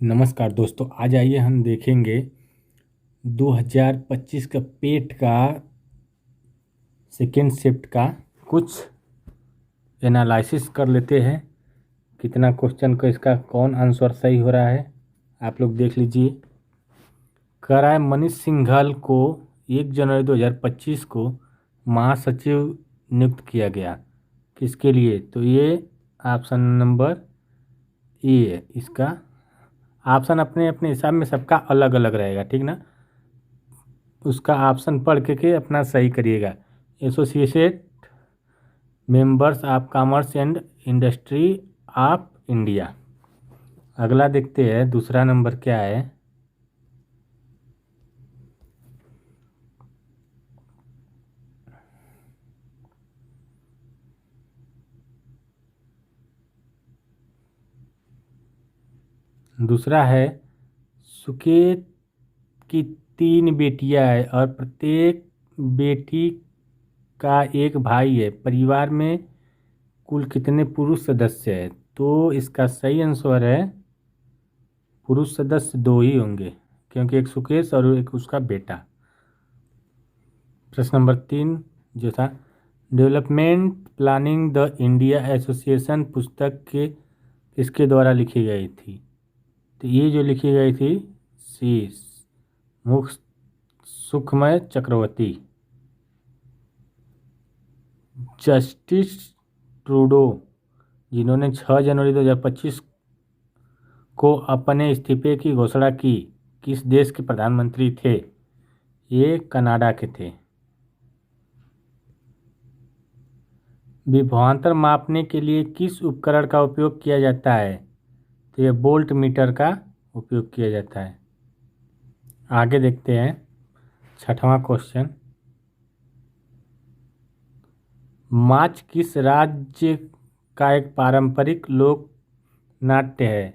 नमस्कार दोस्तों, आज आइए हम देखेंगे 2025 का पेट का सेकेंड शिफ्ट का कुछ एनालिसिस कर लेते हैं। कितना क्वेश्चन को इसका कौन आंसर सही हो रहा है आप लोग देख लीजिए। कह रहा है मनीष सिंघल को 1 जनवरी 2025 को महासचिव नियुक्त किया गया। किसके लिए? तो ये ऑप्शन नंबर ए है। इसका ऑप्शन अपने अपने हिसाब में सबका अलग अलग रहेगा, ठीक ना। उसका ऑप्शन पढ़ के अपना सही करिएगा। Associated members of commerce and industry of India. अगला देखते हैं दूसरा नंबर क्या है। दूसरा है सुकेत की 3 बेटियां हैं और प्रत्येक बेटी का एक भाई है। परिवार में कुल कितने पुरुष सदस्य हैं? तो इसका सही आंसर है पुरुष सदस्य 2 ही होंगे, क्योंकि एक सुकेश और एक उसका बेटा। प्रश्न नंबर 3 जो था, development planning the India association पुस्तक के किसके द्वारा लिखी गई थी? तो ये जो लिखी गई थी सी मुख सुखमय चक्रवर्ती। जस्टिस ट्रूडो, जिन्होंने 6 जनवरी 2025 को अपने इस्तीफे की घोषणा की, किस देश के प्रधानमंत्री थे? ये कनाडा के थे। विभवांतर मापने के लिए किस उपकरण का उपयोग किया जाता है? तो ये वोल्ट मीटर का उपयोग किया जाता है। आगे देखते हैं 6वां क्वेश्चन। माच किस राज्य का एक पारंपरिक लोक नाट्य है?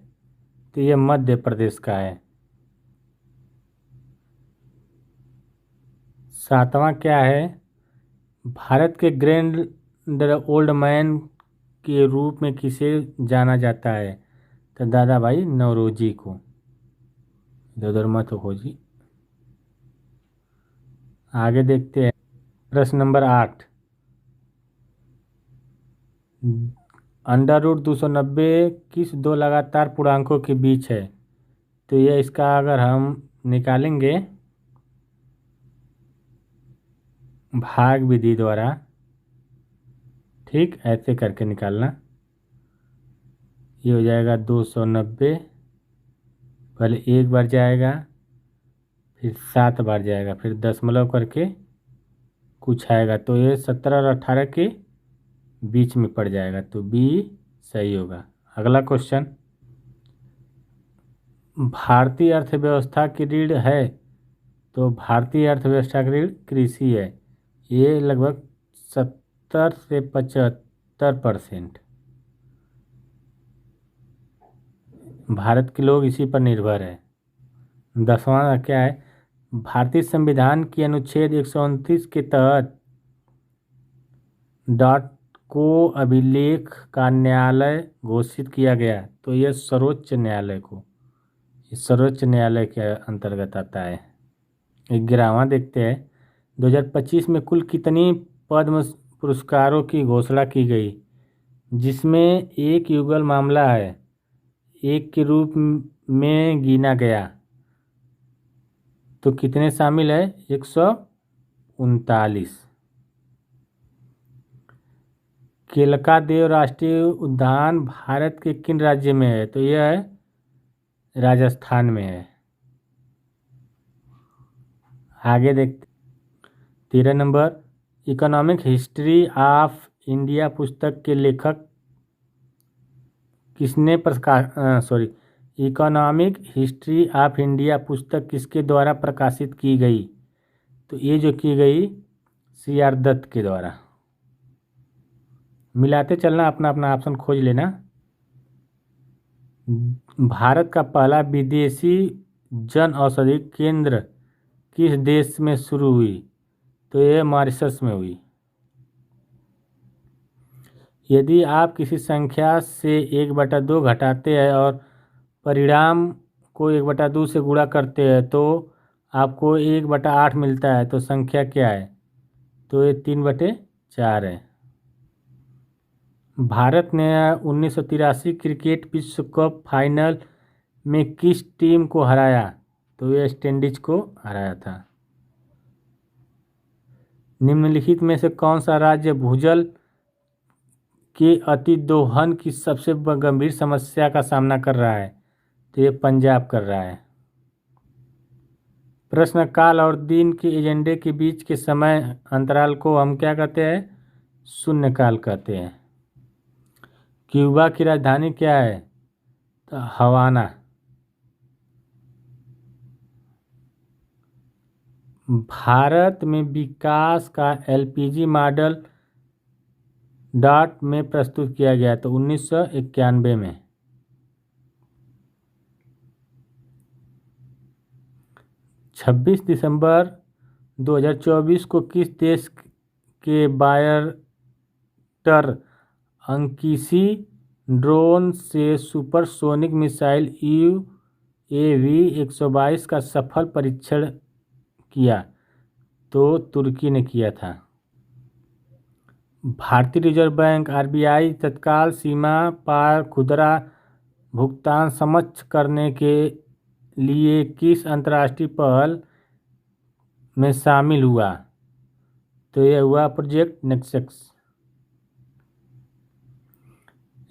तो ये मध्य प्रदेश का है। 7वां क्या है? भारत के ग्रैंड ओल्ड मैन के रूप में किसे जाना जाता है? तो दादा भाई नौरोजी को। इधर उधर मत हो जी। आगे देखते हैं प्रश्न नंबर 8। √290 किस दो लगातार पूर्णांकों के बीच है? तो ये इसका अगर हम निकालेंगे भाग विधि द्वारा, ठीक ऐसे करके निकालना। ये हो जाएगा 290, पहले 1 बार जाएगा, फिर 7 बार जाएगा, फिर दशमलव करके कुछ आएगा, तो ये 17 और 18 के बीच में पड़ जाएगा, तो बी सही होगा। अगला क्वेश्चन, भारतीय अर्थव्यवस्था की रीढ़ है? तो भारतीय अर्थव्यवस्था की रीढ़ कृषि है। ये लगभग 70 से 75% भारत के लोग इसी पर निर्भर है। 10वां क्या है? भारतीय संविधान की अनुच्छेद 129 के तहत डॉट को अभिलेख का न्यायालय घोषित किया गया। तो यह सर्वोच्च न्यायालय को, इस सर्वोच्च न्यायालय के अंतर्गत आता है। 11वां देखते हैं, 2025 में कुल कितनी पद्म पुरस्कारों की घोषणा की गई, जिसमें एक युगल मामला है, एक के रूप में गिना गया? तो कितने शामिल है? 139। केलका देव राष्ट्रीय उद्यान भारत के किन राज्य में है? तो यह है राजस्थान में है। आगे देखते 13 number, economic history of India पुस्तक के लेखक किसने इकोनॉमिक हिस्ट्री ऑफ इंडिया पुस्तक किसके द्वारा प्रकाशित की गई? तो ये जो की गई CR दत्त के द्वारा। मिलाते चलना, अपना अपना ऑप्शन खोज लेना। भारत का पहला विदेशी जन औषधि केंद्र किस देश में शुरू हुई? तो यह मॉरिशस में हुई। यदि आप किसी संख्या से 1/2 घटाते हैं और परिणाम को 1/2 से गुणा करते हैं तो आपको 1/8 मिलता है, तो संख्या क्या है? तो ये 3/4 है। भारत ने 1983 क्रिकेट विश्व कप फाइनल में किस टीम को हराया? तो ये वेस्ट इंडीज को हराया था। निम्नलिखित में से कौन सा राज्य भूजल के अतिदोहन की सबसे गंभीर समस्या का सामना कर रहा है? तो ये पंजाब कर रहा है। प्रश्नकाल और दिन के एजेंडे के बीच के समय अंतराल को हम क्या कहते हैं? शून्यकाल कहते हैं। क्यूबा की राजधानी क्या है? तो हवाना। भारत में विकास का एलपीजी मॉडल डॉट में प्रस्तुत किया गया, तो 1991 में। छब्बीस दिसंबर 2024 को किस देश के बायरटर अंकीसी ड्रोन से सुपरसोनिक मिसाइल UAV-122 का सफल परीक्षण किया? तो तुर्की ने किया था। भारतीय रिजर्व बैंक RBI तत्काल सीमा पार खुदरा भुगतान सक्षम करने के लिए किस अंतर्राष्ट्रीय पहल में शामिल हुआ? तो यह हुआ प्रोजेक्ट नेक्सस।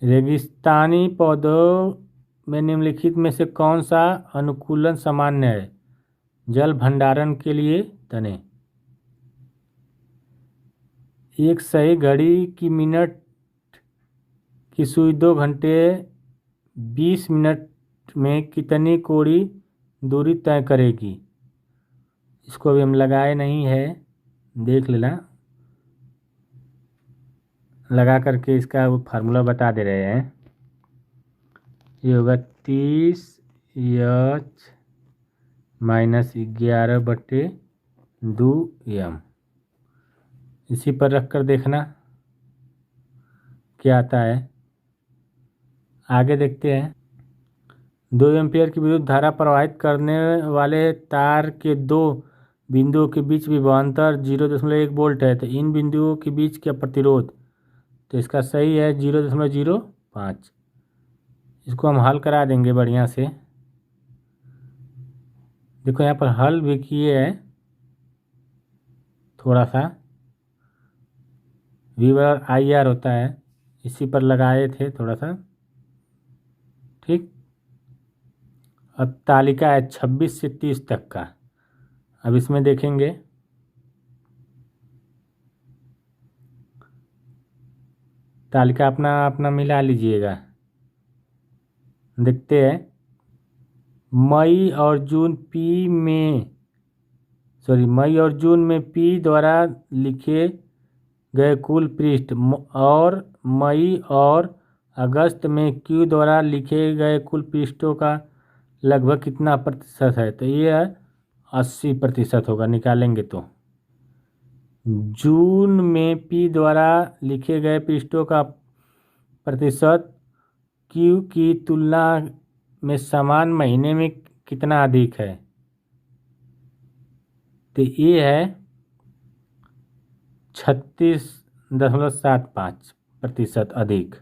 रेगिस्तानी पौधों में निम्नलिखित में से कौन सा अनुकूलन सामान्य है? जल भंडारण के लिए तने। एक सही घड़ी की मिनट की सुई 2 घंटे 20 मिनट में कितनी कोड़ी दूरी तय करेगी? इसको अभी हम लगाए नहीं है, देख लेना। लगा करके इसका वो फार्मूला बता दे रहे हैं। ये होगा 30H - 11/2M। इसी पर रख कर देखना क्या आता है। आगे देखते हैं। 2 एम्पीयर की विद्युत धारा प्रवाहित करने वाले तार के 2 बिंदुओं के बीच विभवांतर 0.1 वोल्ट है, तो इन बिंदुओं के बीच का प्रतिरोध, तो इसका सही है 0.05। इसको हम हल करा देंगे बढ़िया से। देखो यहाँ पर हल भी किए हैं, थोड़ा सा V/IR होता है, इसी पर लगाए थे थोड़ा सा। ठीक। अब तालिका है 26 से 30 तक का। अब इसमें देखेंगे। तालिका अपना अपना मिला लीजिएगा। देखते हैं। मई और जून में P द्वारा लिखे गए कुल पृष्ठ और मई और अगस्त में Q द्वारा लिखे गए कुल पृष्ठों का लगभग कितना प्रतिशत है? तो ये 80% होगा, निकालेंगे तो। जून में P द्वारा लिखे गए पृष्ठों का प्रतिशत Q की तुलना में समान महीने में कितना अधिक है? तो ये है 36.75% अधिक।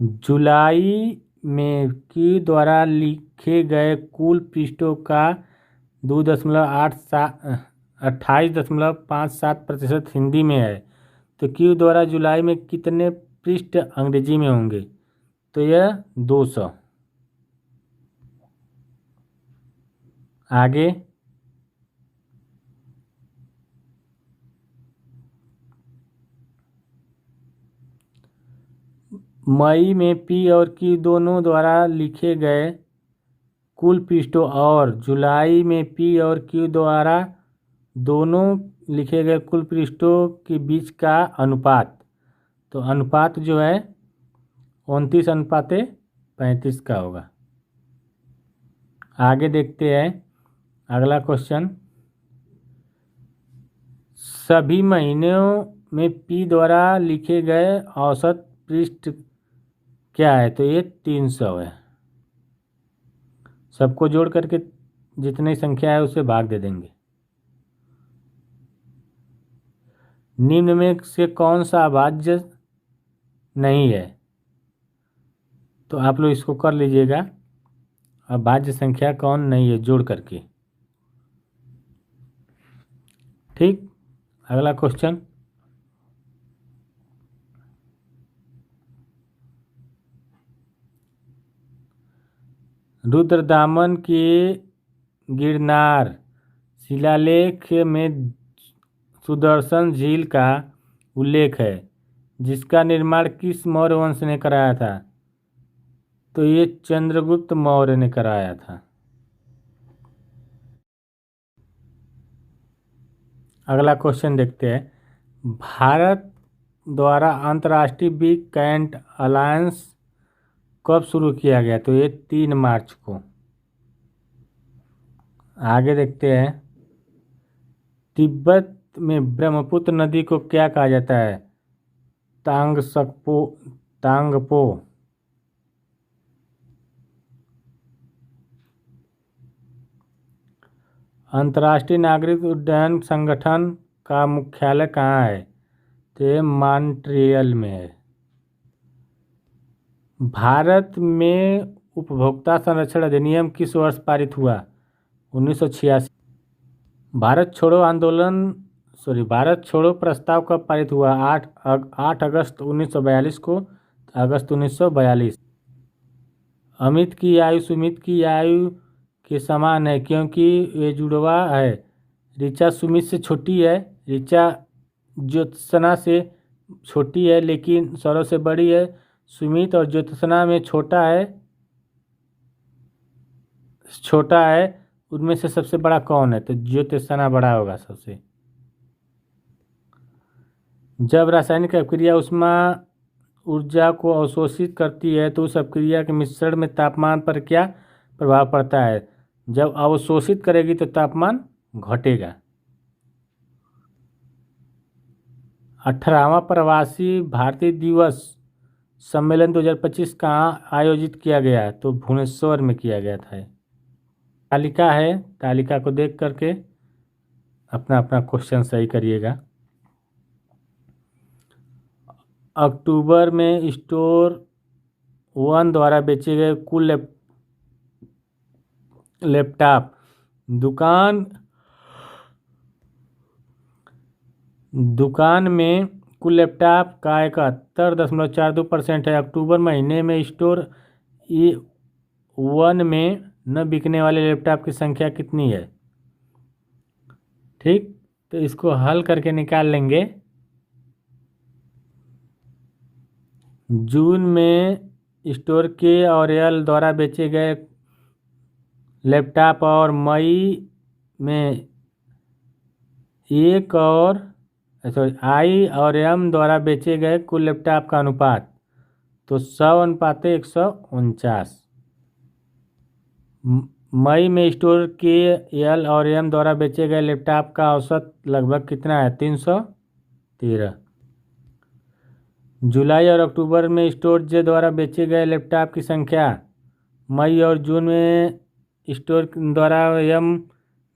जुलाई में Q द्वारा लिखे गए कुल पृष्ठों का 28.57% हिंदी में है, तो Q द्वारा जुलाई में कितने पृष्ठ अंग्रेजी में होंगे? तो यह 200। आगे मई में P और Q दोनों द्वारा लिखे गए कुल पृष्ठों और जुलाई में P और Q द्वारा दोनों लिखे गए कुल पृष्ठों के बीच का अनुपात, तो अनुपात जो है 29:35 का होगा। आगे देखते हैं अगला क्वेश्चन। सभी महीनों में P द्वारा लिखे गए औसत पृष्ठ क्या है? तो ये 300 है। सबको जोड़ करके जितनी संख्या है उसे भाग दे देंगे। निम्न में से कौन सा अभाज्य नहीं है? तो आप लोग इसको कर लीजिएगा, अभाज्य संख्या कौन नहीं है जोड़ करके। ठीक, अगला क्वेश्चन। रुद्रदामन के गिरनार शिलालेख में सुदर्शन झील का उल्लेख है, जिसका निर्माण किस मौर्य वंश ने कराया था? तो ये चंद्रगुप्त मौर्य ने कराया था। अगला क्वेश्चन देखते हैं। भारत द्वारा अंतर्राष्ट्रीय बिग कैट अलायंस कब शुरू किया गया? तो ये 3 मार्च को। आगे देखते हैं। तिब्बत में ब्रह्मपुत्र नदी को क्या कहा जाता है? तांगपो। अंतर्राष्ट्रीय नागरिक उड्डयन संगठन का मुख्यालय कहाँ है? तो ये मॉन्ट्रियल में है। भारत में उपभोक्ता संरक्षण अधिनियम किस वर्ष पारित हुआ? 1986। भारत छोड़ो प्रस्ताव कब पारित हुआ? 8 अगस्त 1942 को। अगस्त 1942। अमित की आयु सुमित की आयु के समान है क्योंकि ये जुड़वा है। ऋचा सुमित से छोटी है, ऋचा ज्योत्सना से छोटी है लेकिन सौरव से बड़ी है। सुमित और ज्योत्सना में छोटा है, उनमें से सबसे बड़ा कौन है? तो ज्योत्सना बड़ा होगा सबसे। जब रासायनिक अपक्रिया ऊष्मा ऊर्जा को अवशोषित करती है तो उस अपक्रिया के मिश्रण में तापमान पर क्या प्रभाव पड़ता है? जब अवशोषित करेगी तो तापमान घटेगा। 18वां प्रवासी भारतीय दिवस सम्मेलन 2025 कहाँ आयोजित किया गया? तो भुवनेश्वर में किया गया था। तालिका है, तालिका को देख करके अपना अपना क्वेश्चन सही करिएगा। अक्टूबर में स्टोर 1 द्वारा बेचे गए कुल लैपटॉप दुकान में कुल लैपटॉप का 71.42% है। अक्टूबर महीने में स्टोर 1 में न बिकने वाले लैपटॉप की संख्या कितनी है? ठीक, तो इसको हल करके निकाल लेंगे। जून में स्टोर के और एल द्वारा बेचे गए लैपटॉप और मई में आई और एम द्वारा बेचे गए कुल लैपटॉप का अनुपात, तो 100:149। मई में स्टोर के एल और एम द्वारा बेचे गए लैपटॉप का औसत लगभग कितना है? 313। जुलाई और अक्टूबर में स्टोर जे द्वारा बेचे गए लैपटॉप की संख्या, मई और जून में स्टोर द्वारा एम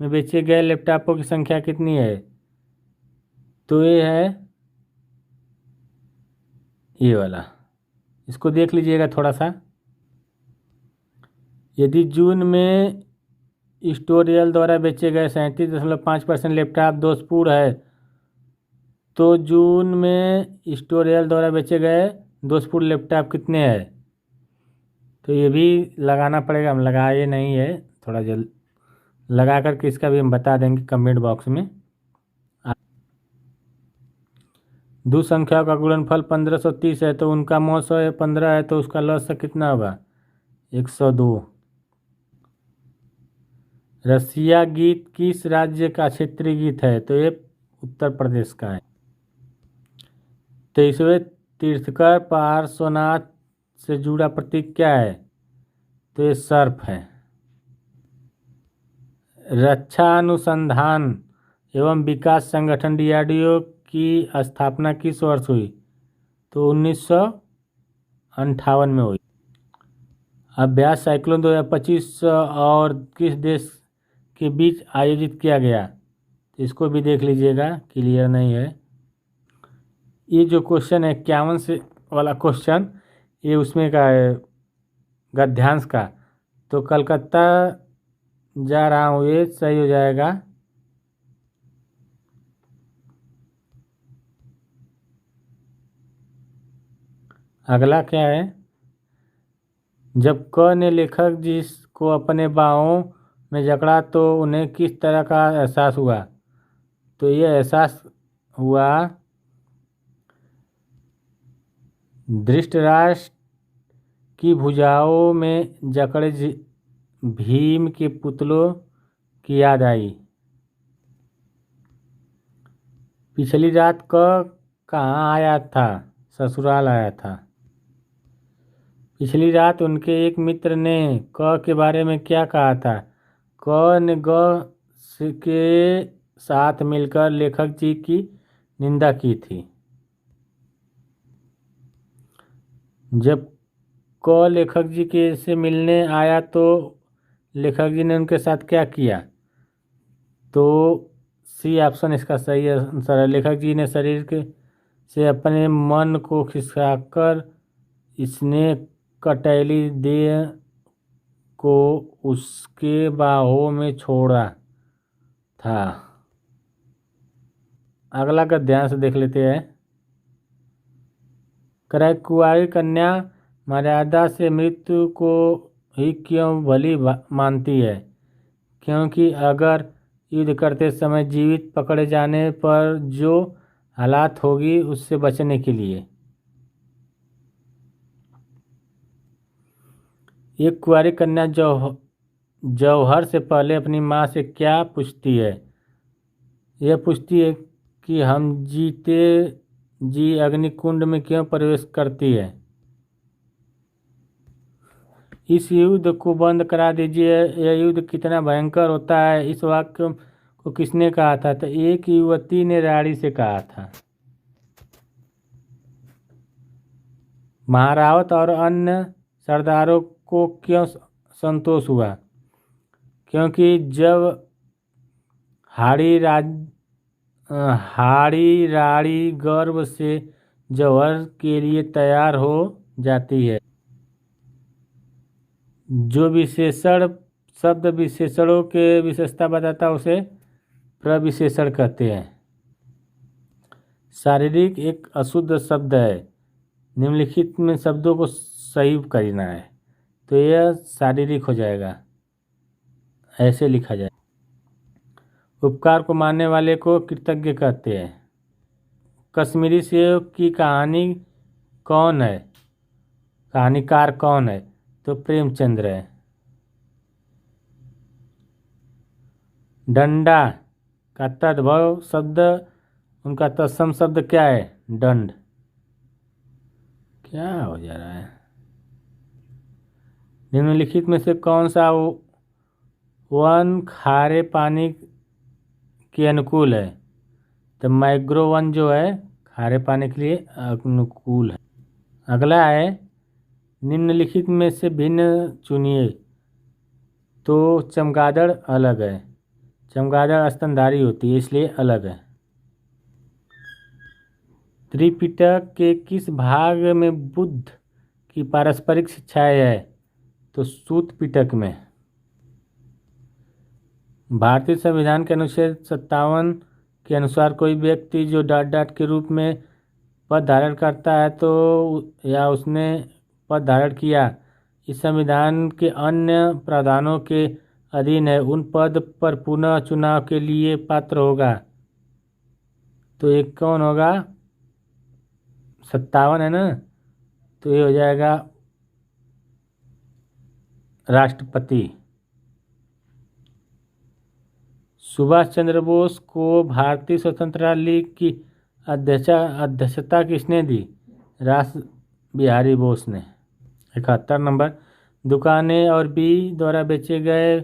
में बेचे गए लैपटॉपों की संख्या कितनी है? तो ये है ये वाला। इसको देख लीजिएगा थोड़ा सा। यदि जून में स्टोर एल द्वारा बेचे गए 37.5% लैपटॉप दोषपूर्ण है, तो जून में स्टोर एल द्वारा बेचे गए दोषपूर्ण लैपटॉप कितने हैं? तो ये भी लगाना पड़ेगा, हम लगाए नहीं है, थोड़ा जल्द लगा करके इसका भी हम बता देंगे कमेंट बॉक्स में। दो संख्याओं का गुणनफल 1530 है तो उनका मौसम 15 है तो उसका लसागु कितना होगा? 102। रसिया गीत किस राज्य का क्षेत्रीय गीत है? तो ये उत्तर प्रदेश का है। 23वें तीर्थंकर पार्श्वनाथ से जुड़ा प्रतीक क्या है? तो ये सर्प है। रक्षा अनुसंधान एवं विकास संगठन DRDO की स्थापना किस वर्ष हुई? तो 1958 में हुई। अभ्यास साइक्लोन 2025 और किस देश के बीच आयोजित किया गया? इसको भी देख लीजिएगा, क्लियर नहीं है। ये जो क्वेश्चन है 51 से वाला क्वेश्चन, ये उसमें का है गद्यांश का। तो कलकत्ता जा रहा हूँ, ये सही हो जाएगा। अगला क्या है? जब क ने लेखक जी को अपने बाहों में जकड़ा तो उन्हें किस तरह का एहसास हुआ? तो ये एहसास हुआ धृतराष्ट्र की भुजाओं में जकड़े भीम के पुतलों की याद आई। पिछली रात क कहाँ आया था? ससुराल आया था। पिछली रात उनके एक मित्र ने क के बारे में क्या कहा था? क ने ग के साथ मिलकर लेखक जी की निंदा की थी। जब क लेखक जी के से मिलने आया तो लेखक जी ने उनके साथ क्या किया? तो सी ऑप्शन इसका सही आंसर है। लेखक जी ने शरीर के से अपने मन को खिसकाकर इसने कटैली देह को उसके बाहों में छोड़ा था। अगला का ध्यान से देख लेते हैं। कुंवारी कन्या मर्यादा से मृत्यु को ही क्यों भली मानती है? क्योंकि अगर युद्ध करते समय जीवित पकड़े जाने पर जो हालात होगी उससे बचने के लिए। एक कुंवारी कन्या जौहर से पहले अपनी माँ से क्या पूछती है? यह पूछती है कि हम जीते जी अग्निकुंड में क्यों प्रवेश करती है? इस युद्ध को बंद करा दीजिए, यह युद्ध कितना भयंकर होता है। इस वाक्य को किसने कहा था? तो एक युवती ने रानी से कहा था। महारावत और अन्य सरदारों को क्यों संतोष हुआ? क्योंकि जब हाड़ी रानी गर्व से जौहर के लिए तैयार हो जाती है। जो विशेषण शब्द विशेषणों के विशेषता बताता है उसे प्रविशेषण कहते हैं। शारीरिक एक अशुद्ध शब्द है। निम्नलिखित में शब्दों को सही करना है, तो यह शारीरिक हो जाएगा। ऐसे लिखा जाए। उपकार को मानने वाले को कृतज्ञ कहते हैं। कश्मीरी सेब की कहानी कौन है? कहानीकार कौन है? तो प्रेमचंद्र है। डंडा का तद्भव शब्द, उनका तत्सम शब्द क्या है? दंड। क्या हो जा रहा है? निम्नलिखित में से कौन सा वन खारे पानी के अनुकूल है? तो मैंग्रोव वन जो है खारे पानी के लिए अनुकूल है। अगला है निम्नलिखित में से भिन्न चुनिए। तो चमगादड़ अलग है। चमगादड़ स्तनधारी होती है इसलिए अलग है। त्रिपिटक के किस भाग में बुद्ध की पारस्परिक शिक्षाएं है? तो सूत पिटक में। भारतीय संविधान के अनुच्छेद 57 के अनुसार कोई व्यक्ति जो डाट के रूप में पद धारण करता है तो या उसने पद धारण किया इस संविधान के अन्य प्रावधानों के अधीन है उन पद पर पुनः चुनाव के लिए पात्र होगा। तो एक कौन होगा? 57 है ना, तो ये हो जाएगा राष्ट्रपति। सुभाष चंद्र बोस को भारतीय स्वतंत्रता लीग की अध्यक्षता किसने दी? रास बिहारी बोस ने। 71 नंबर। दुकानें और बी द्वारा बेचे गए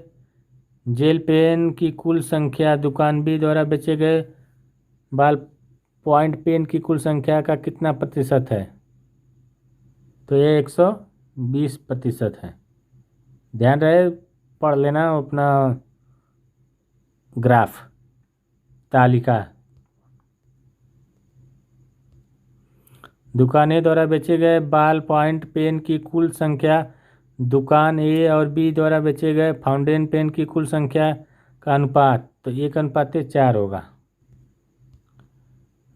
जेल पेन की कुल संख्या दुकान बी द्वारा बेचे गए बाल पॉइंट पेन की कुल संख्या का कितना प्रतिशत है? तो ये 120% है। ध्यान रहे, पढ़ लेना अपना ग्राफ तालिका। दुकानें द्वारा बेचे गए बॉल पॉइंट पेन की कुल संख्या, दुकान ए और बी द्वारा बेचे गए फाउंटेन पेन की कुल संख्या का अनुपात, तो 1:4 होगा।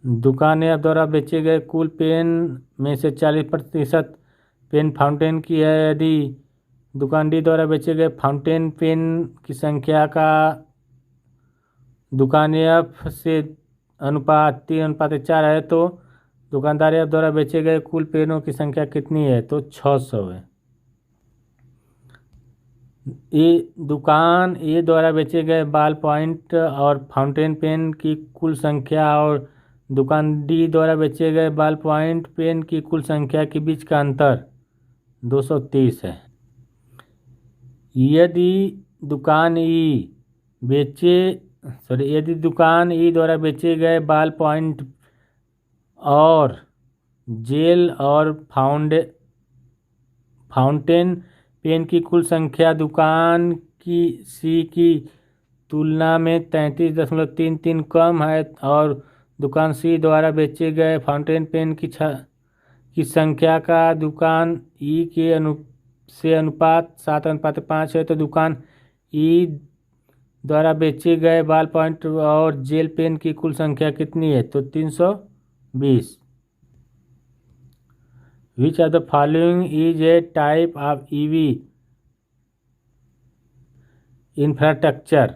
दुकान ए द्वारा बेचे गए कुल पेन में से 40% पेन फाउंटेन की है। यदि दुकान डी द्वारा बेचे गए फाउंटेन पेन की संख्या का दुकान एफ से अनुपात 3:4 है, तो दुकानदार एफ द्वारा बेचे गए कुल पेनों की संख्या कितनी है, तो 600 है। दुकान ए द्वारा बेचे गए बॉल पॉइंट और फाउंटेन पेन की कुल संख्या और दुकान डी द्वारा बेचे गए बॉल पॉइंट पेन की कुल संख्या के बीच का अंतर 230 है। यदि दुकान ई द्वारा बेचे गए बॉल पॉइंट और जेल और फाउंटेन पेन की कुल संख्या दुकान की सी की तुलना में 33.33 कम है और दुकान सी द्वारा बेचे गए फाउंटेन पेन की संख्या का दुकान ई के से अनुपात 7:5 है, तो दुकान ई द्वारा बेचे गए बॉल पॉइंट और जेल पेन की कुल संख्या कितनी है, तो 320। Which of the following is a type of EV infrastructure,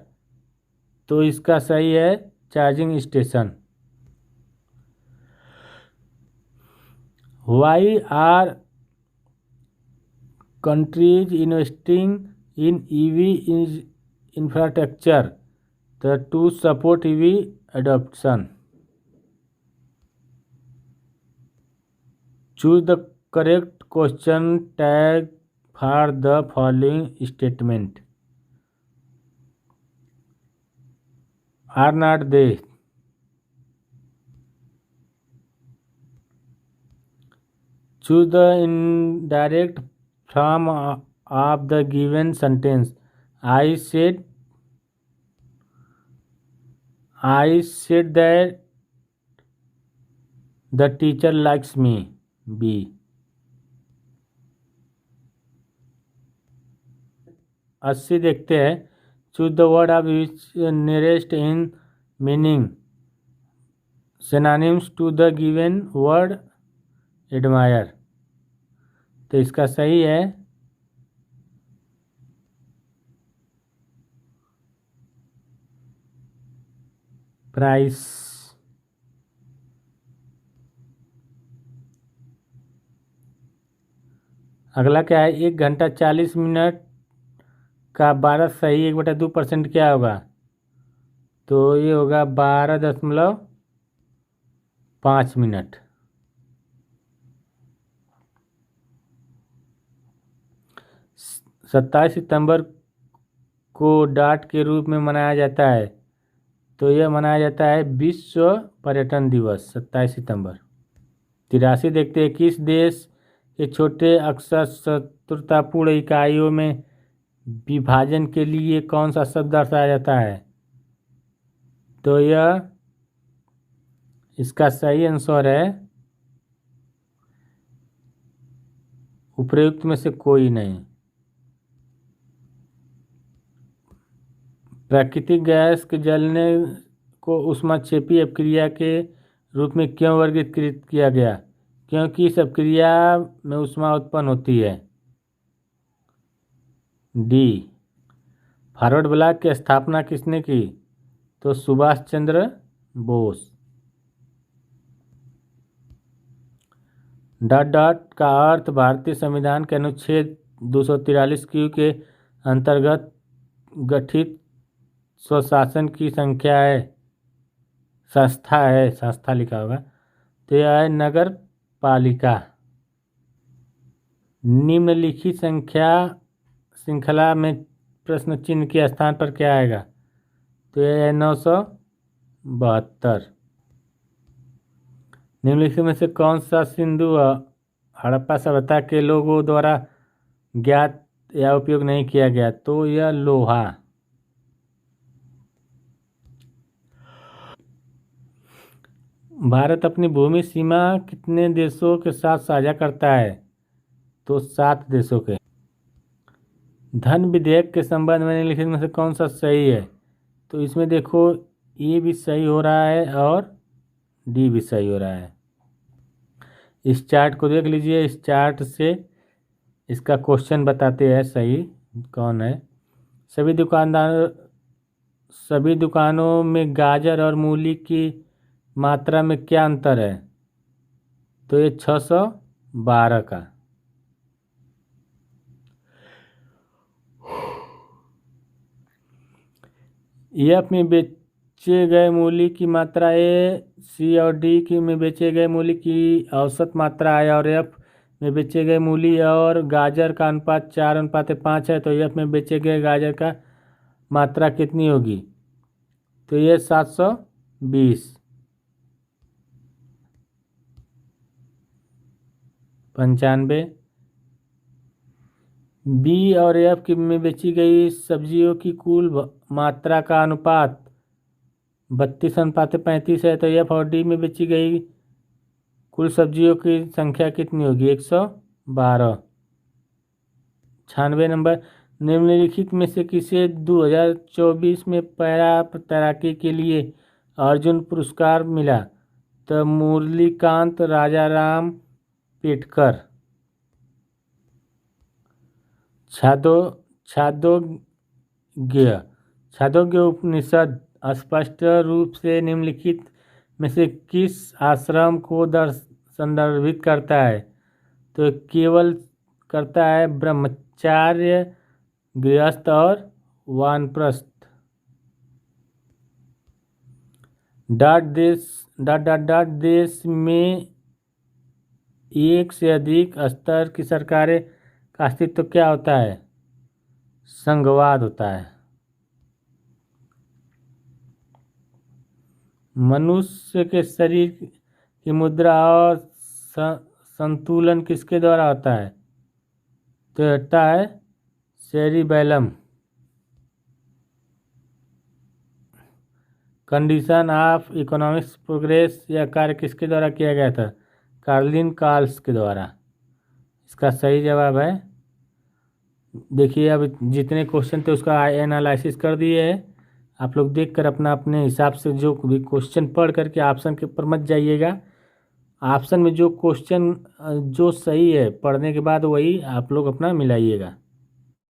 तो इसका सही है charging station. Why are countries investing in EV infrastructure to support EV adoption? Choose the correct question tag for the following statement. Are not they? Choose the indirect form of the given sentence. I said that the teacher likes me. B. अस्सी देखते हैं। Choose the word of which nearest in meaning synonyms to the given word admire, तो इसका सही है price. अगला क्या है, 1 घंटा 40 मिनट का 12 सही 1/2% क्या होगा, तो ये होगा 12.5 मिनट। 27 सितंबर को डाट के रूप में मनाया जाता है, तो यह मनाया जाता है विश्व पर्यटन दिवस 27 सितंबर। 83 देखते हैं, किस देश के छोटे अक्षर शत्रुतापूर्ण इकाइयों में विभाजन के लिए कौन सा शब्द दर्शाया जाता है, तो यह इसका सही आंसर है उपयुक्त में से कोई नहीं। प्राकृतिक गैस के जलने को ऊष्माक्षेपी अपक्रिया के रूप में क्यों वर्गीकृत किया गया, क्योंकि इस अपक्रिया में ऊष्मा उत्पन्न होती है। डी। फॉरवर्ड ब्लॉक की स्थापना किसने की, तो सुभाष चंद्र बोस। डॉट डॉट का अर्थ भारतीय संविधान के अनुच्छेद 243 क्यू के अंतर्गत गठित स्वशासन की संख्या है, संस्था लिखा होगा, तो यह है नगर पालिका। निम्नलिखित श्रृंखला में प्रश्न चिन्ह के स्थान पर क्या आएगा, तो यह है 972। निम्नलिखित में से कौन सा सिंधु हड़प्पा सभ्यता के लोगों द्वारा ज्ञात या उपयोग नहीं किया गया, तो यह लोहा। भारत अपनी भूमि सीमा कितने देशों के साथ साझा करता है? तो 7 देशों के। धन विधेयक के संबंध में निम्नलिखित में से कौन सा सही है? तो इसमें देखो, ए भी सही हो रहा है और डी भी सही हो रहा है। इस चार्ट को देख लीजिए, इस चार्ट से इसका क्वेश्चन बताते हैं सही कौन है। सभी दुकानों में गाजर और मूली की मात्रा में क्या अंतर है? तो ये 612 का। एफ में बेचे गए मूली की मात्रा है, सी और डी की में बेचे गए मूली की औसत मात्रा है, और एफ में बेचे गए मूली और गाजर का अनुपात 4:5 है। तो एफ में बेचे गए गाजर का मात्रा कितनी होगी? तो ये 720। 95। बी और एफ की में बेची गई सब्जियों की कुल मात्रा का अनुपात 32:35 है। तो एफ और डी में बेची गई कुल सब्जियों की संख्या कितनी होगी? 112। 96 नंबर, निम्नलिखित में से किसे 2024 में पैरा तैराकी के लिए अर्जुन पुरस्कार मिला? तो मुरलीकांत राजाराम पेटकर। छांदोग्य छांदोग्य उपनिषद स्पष्ट रूप से निम्नलिखित में से किस आश्रम को संदर्भित करता है? तो केवल करता है ब्रह्मचार्य, गृहस्थ और वानप्रस्थ। देश में एक से अधिक स्तर की सरकारें का अस्तित्व क्या होता है? संघवाद होता है। मनुष्य के शरीर की मुद्रा और संतुलन किसके द्वारा होता है? तो होता है cerebellum. Condition of economics progress यह कार्य किसके द्वारा किया गया था? कार्लिन कार्ल्स के द्वारा। इसका सही जवाब है। देखिए, अब जितने क्वेश्चन थे उसका एनालिसिस कर दिए है। आप लोग देखकर अपना अपने हिसाब से जो भी क्वेश्चन पढ़ करके ऑप्शन के ऊपर मत जाइएगा। ऑप्शन में जो क्वेश्चन जो सही है पढ़ने के बाद वही आप लोग अपना मिलाइएगा।